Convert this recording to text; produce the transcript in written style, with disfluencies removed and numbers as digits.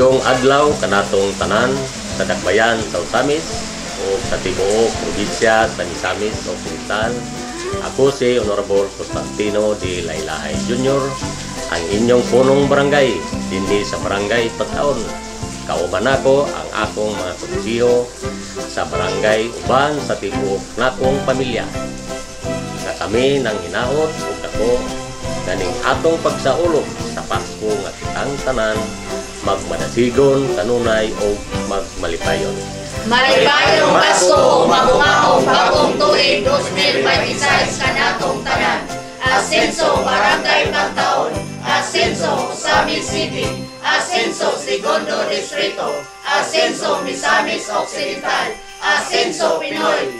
Mayong adlaw kanatong tanan sa dakbayan sa Osamis o sa tibuok probinsya sa Misamis Occidental. Ako si Honorable Constantino D. Laylahay Jr., ang inyong punong barangay dinhi sa Barangay Pataon. Kauban ako ang akong mga konsiho sa barangay uban sa tibuok nakong pamilya. Nga kami nang hinaot ug dako ganing atong pagsaulog sa Pasko nga kitang tanan magmadasigon kanunay o magmalipayon. Malipayong Pasko, magungahong bagong tuig 2026 kanatong tanan. Asenso Barangay Pataon, Asenso Osamis City, Asenso Segundo Distrito, Asenso Misamis Occidental, Asenso Pinoy,